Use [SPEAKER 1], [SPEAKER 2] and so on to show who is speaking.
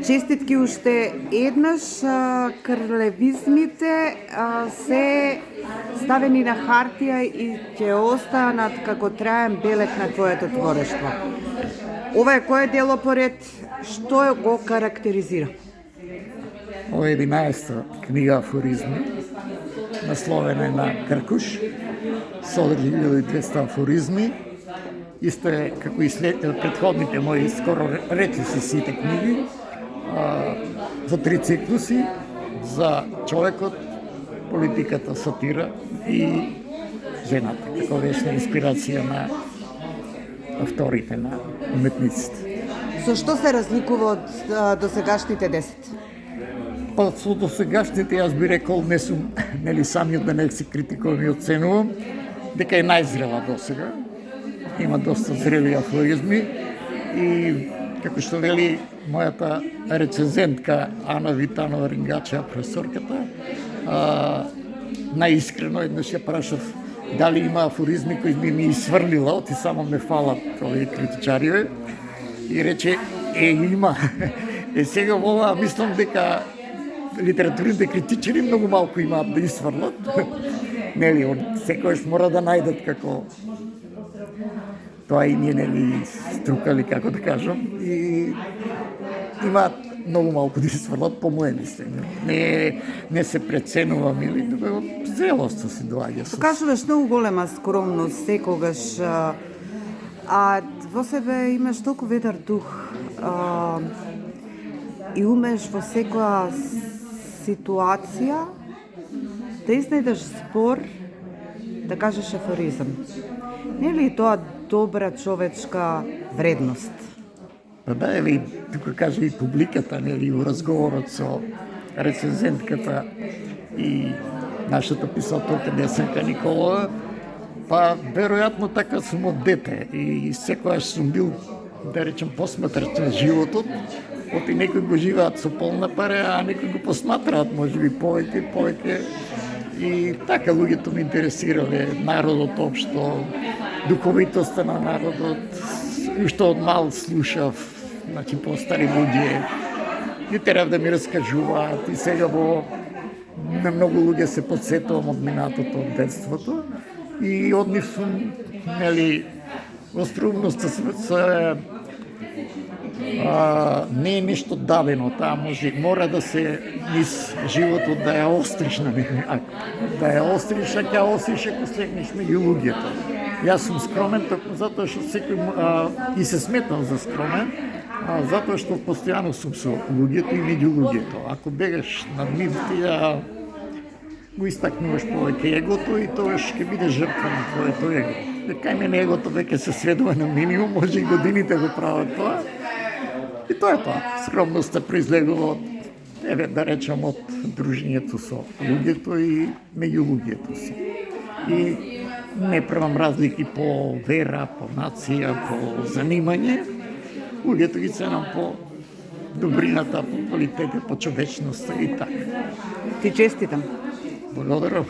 [SPEAKER 1] Честитки уште еднаш, крлевизмите се ставени на хартија и ќе останат како траен белег на твоето творештво. Ова е кое дело поред, што го карактеризира?
[SPEAKER 2] Ова е 11-та книга афоризми, насловена на Кркуш, содржи 1200 афоризми. Исто е како и предходните мои скоро речиси сите книги, за 3 циклуси, за човекот, политиката, сатира и жената, како вечна инспирација на авторите, на уметниците.
[SPEAKER 1] Со што се разликува од досегашните 10?
[SPEAKER 2] Па со досегашните јас би рекол, не сум самиот да не се критикувам и оценувам, дека е најзрела досега. Има доста зрели афоризми и како што вели мојата рецензентка Ана Витанова Рингачева, професорката, најискрено еднаш ја прашав дали има афоризми кои ми сврлила, оти само ме фалат овие критичари, и рече има. Сега во ова мислам дека литературните критичари многу малку имаат да исфрлат. Нели, секојаш мора да најдат како тоа и ние нели струкали, како да кажам, и имаат многу малку да исфрлат по моје мислење. Не се преценувам или зрелоста си доаѓа.
[SPEAKER 1] Покажуваш многу голема скромност секогаш, а во себе имаш толку ведар дух и умеш во секоја ситуација да изнајдеш збор, да кажеш афоризам. Не ли тоа добра човечка вредност?
[SPEAKER 2] Па да, еви, тука кажа и публиката, нели, во разговорот со рецензентката и нашата писателка Десенка Николова, па веројатно така сум од дете и секојаш сум бил, да речем, посматрач на животот, оти некои го живеат со полна пара, а некои го посматраат можеби повеќе. И така луѓето ме интересирале, народот општо, духовитоста на народот, што од мал слушав, значи постари луѓе, и терав да ми раскажуваат, и сега на многу луѓе се подсетувам од минатото, од детството, и од нив сум, нели, остроумноста не е нешто дадено, таа мора да се низ животот да ја остриш на некој, да ја остриш, а ќе остриш ако слегнеш меѓу луѓето. Јас сум скромен токму затоа што секој и се сметам за скромен, затоа што постојано сум со луѓето и меѓу луѓето. Ако бегаш над нив, ти го истакнуваш повеќе егото и тогаш ќе бидеш жртва на твоето его. Кај мене егото веќе се сведува на минимум, може и годините го прават тоа. И тоа е тоа. Скромноста произлегува од, да речем, од дружењето со луѓето и меѓу луѓето си. И не правам разлики по вера, по нација, по занимање. Луѓето ги ценам по добрината, по квалитете, по човечноста и така.
[SPEAKER 1] Ти честитам.
[SPEAKER 2] Благодарам.